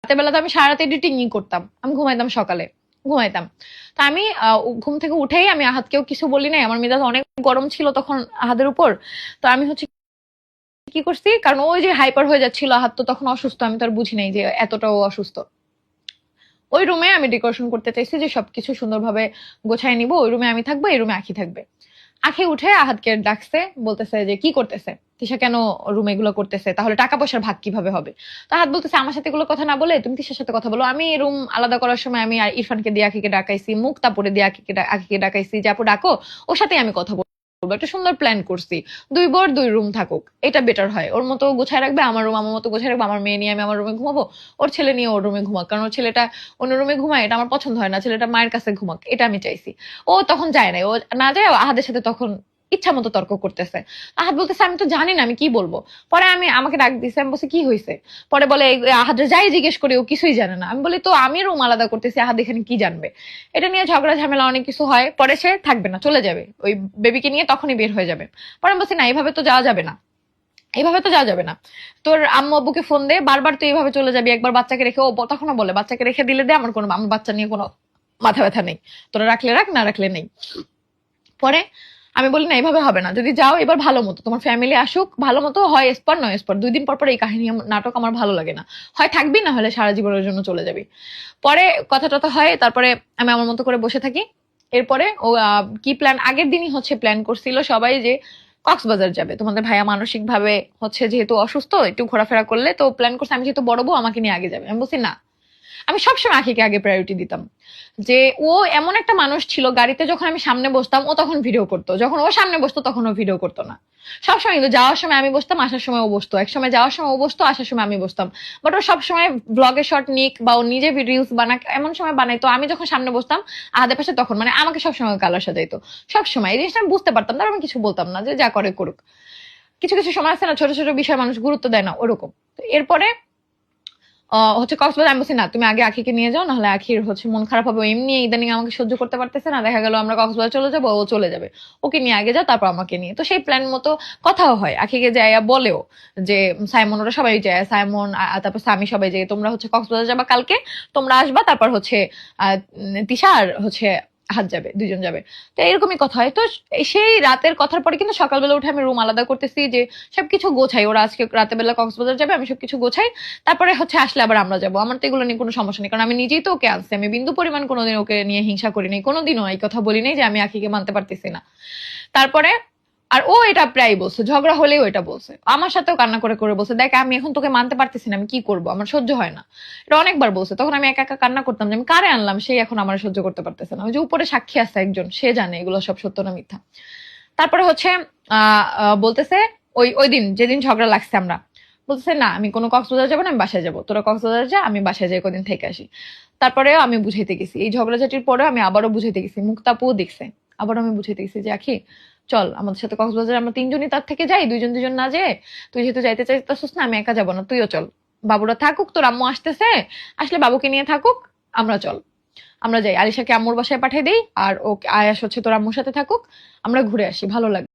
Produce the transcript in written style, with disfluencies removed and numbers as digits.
রাতের বেলা তো আমি সারা রাত এডিটিংই করতাম, আমি ঘুমাইতাম সকালে ঘুমাইতাম। তা আমি ঘুম থেকে উঠেই আমি আহাদকেও কিছু বলি নাই, আমার মেজাজ অনেক গরম ছিল তখন আহাদের উপর। তো আমি হচ্ছে কি করছি, কারণ ওই যে হাইপার হয়ে যাচ্ছিল, আহাদ তো তখন অসুস্থ, আমি তো আর বুঝি নাই যে এতটাও অসুস্থ। ওই রুমে আমি ডেকোরেশন করতে চাইছি যে সবকিছু সুন্দরভাবে গোছায় নিব, ওই রুমে আমি থাকবো, এই রুমে আখি থাকবে। আখি উঠে আহাদকে ডাকছে, বলতেছে যে কি করতেছে তিশা, কেন রুম এগুলো করতেছে, তাহলে টাকা পয়সার ভাগ কিভাবে হবে। তো আহাদ বলতেছে আমার সাথে এগুলো কথা না বলে তুমি তিশার সাথে কথা বলো। আমি রুম আলাদা করার সময় আমি আর ইরফানকে দিয়ে আখিকে ডাকাইছি, মুক্তাপুরে দিয়ে আখিকে ডাকাইছি যে আপু ডাকো, ওর সাথে আমি কথা বলবো, একটা সুন্দর প্ল্যান করছি, দুই বোর দুই রুম থাকুক, এটা বেটার হয়। ওর মতো গোছায় রাখবে, আমার রুম আমার মতো গোছায় রাখবে, আমার মেয়ে নিয়ে আমি আমার রুমে ঘুমাবো, ওর ছেলে নিয়ে ওর রুমে ঘুমাক, কারণ ওর ছেলেটা অন্য রুমে ঘুমায়, এটা আমার পছন্দ হয় না, ছেলেটা মায়ের কাছে ঘুমাক, এটা আমি চাইছি। ও তখন যায় নাই, ও না যায় আহাদের সাথে তখন ইচ্ছা মতো তর্ক করতেছে। আহাদ বলতেছে আমি তো জানি না আমি কি বলবো। পরে আমাকে ডাক দিছে, আমি বলছি কি হয়েছে। পরে বলে আহাদ যাই জিজ্ঞেস করি ও কিছুই জানে না। আমি বলি তো আমি রুম আলাদা করতেছি, আহাদ এখানে কি জানবে। এটা নিয়ে ঝগড়া ঝামেলা অনেক কিছু হয়, পরে সে থাকবে না, চলে যাবে ওই বেবিকে নিয়ে, তখনই বের হয়ে যাবে। পরে আমি বলছি না, এইভাবে তো যাওয়া যাবে না, এইভাবে তো যাওয়া যাবে না। তোর আম্মু আব্বুকে ফোন দে, বারবার তুই এইভাবে চলে যাবি, একবার বাচ্চাকে রেখে, ও তখনও বলে বাচ্চাকে রেখে দিলে দে, আমার বাচ্চা নিয়ে কোনো মাথা ব্যথা নেই, তোরা রাখলে রাখ, না রাখলে নেই। পরে আমি বলি না, এভাবে হবে না, যদি যাও এবার ভালো মতো, তোমার ফ্যামিলি আসুক ভালো মতো, হয় এসপার নয় এসপার, 2 দিন পর পর এই কাহিনী নাটক আমার ভালো লাগে না, হয় থাকবি না হলে সারা জীবনের জন্য চলে যাবি। পরে কথা টথা হয়, তারপরে আমি আমার মতো করে বসে থাকি। এরপরে ও কি প্ল্যান, আগের দিনই হচ্ছে প্ল্যান করছিল সবাই যে কক্সবাজার যাবে, তোমাদের ভাইয়া মানসিক ভাবে হচ্ছে যেহেতু অসুস্থ, একটু ঘোরাফেরা করলে, তো প্ল্যান করছে আমি যেহেতু বড় বউ আমাকে নিয়ে আগে যাবে। আমি বলছি না, আমি সবসময় আখিকে আগে প্রায়োরিটি দিতাম। যে ও এমন একটা মানুষ ছিল, গাড়িতে যখন আমি সামনে বসতাম ও তখন ভিডিও করতো, যখন ও সামনে বসতো তখন ও ভিডিও করতো না। সবসময় কিন্তু যাওয়ার সময় আমি বসতাম, আসার সময় ও বসতো, এক সময় যাওয়ার সময় ও বসতো, আসার সময় আমি বসতাম। বাট ও সবসময় ব্লগে শর্ট নিক বা ও নিজে রিলস বানাক এমন সময় বানাইতো, আমি যখন সামনে বসতাম আহাদের পাশে, তখন মানে আমাকে সবসময় কালার সাজাইতো। সবসময় এই জিনিসটা আমি বুঝতে পারতাম না, আমি কিছু বলতাম না, যে যা করে করুক। কিছু কিছু সময় আছে না, ছোট ছোট বিষয় মানুষ গুরুত্ব দেয় না, ওরকম। এরপরে হচ্ছে কক্সবাজার, আমি বলছি না তুমি আগে আখিকে নিয়ে যাও, নাহলে আখির হচ্ছে মন খারাপ হবে, এমনি ইদানিং আমাকে সহ্য করতে পারতেছে না, দেখা গেল আমরা কক্সবাজার চলে যাবো, ও চলে যাবে, ওকে নিয়ে আগে যাও তারপর আমাকে নিয়ে। তো সেই প্ল্যান মতো কথাও হয়, আখিকে যাইয়া বলেও যে সাইমন ওরা সবাই যায়, সাইমন তারপর স্বামী সবাই যায়, তোমরা হচ্ছে কক্সবাজার যাবা কালকে, তোমরা আসবা, তারপর হচ্ছে তিশা আর হচ্ছে হাত যাবে, 2 জন যাবে। তো এরকমই কথা হয়। তো সেই রাতের কথার পরে কিন্তু সকালবেলা উঠে আমি রুম আলাদা করতেছি, যে সবকিছু গোছাই, ওরা আজকে রাতের বেলা কক্সবাজার যাবে, আমি সবকিছু গোছাই, তারপরে হচ্ছে আসলে আবার আমরা যাবো। আমার তো এগুলো নিয়ে কোনো সমস্যা নেই, কারণ আমি নিজেই তো ওকে আনছি, আমি বিন্দু পরিমাণ কোনোদিন ওকে নিয়ে হিংসা করি নাই, কোনোদিনও এই কথা বলি নাই যে আমি আখিকে মানতে পারতেছি না। তারপরে আর ও এটা প্রায় বলছে, ঝগড়া হলেও এটা বলছে, আমার সাথেও কান্না করে করে বলছে দেখ আমি এখন তোকে মানতে পারতেছি না, আমি কি করবো, আমার সহ্য হয় না। এটা অনেকবার বলছে, তখন আমি একা একা কান্না করতাম যে আমি কারে আনলাম, সেই এখন আমার সহ্য করতে পারতেছে না। ওই যে উপরে সাক্ষী আছে একজন, সে জানে এগুলো সব সত্য না মিথ্যা। তারপরে হচ্ছে বলতেছে ওই ওই দিন যেদিন ঝগড়া লাগছে আমরা, বলতেছে না আমি কোনো কক্সবাজার যাবো না, আমি বাসায় যাবো, তোরা কক্সবাজার যা, আমি বাসায় যাই কদিন থেকে আসি। তারপরে আমি বুঝাইতে গেছি, এই ঝগড়াঝাটির পরে আমি আবারও বুঝাইতে গেছি, মুক্তাপুও দেখছে, আবারও আমি বুঝাইতে গেছি যে আখি চল আমাদের সাথে কক্সবাজার, আমরা 3জনই তার থেকে যাই, 2 জন 2 জন না যে, তুই যেহেতু যাইতে চাইতেছিস না, আমি একা যাবো না, তুইও চল, বাবুরা থাকুক, তোর আম্মু আসতেছে, আসলে বাবুকে নিয়ে থাকুক, আমরা চল, আমরা যাই, আলিশাকে আম্মুর বাসায় পাঠিয়ে দেই, আর ওকে আয়াস হচ্ছে তোর আম্মুর সাথে থাকুক, আমরা ঘুরে আসি, ভালো লাগবে।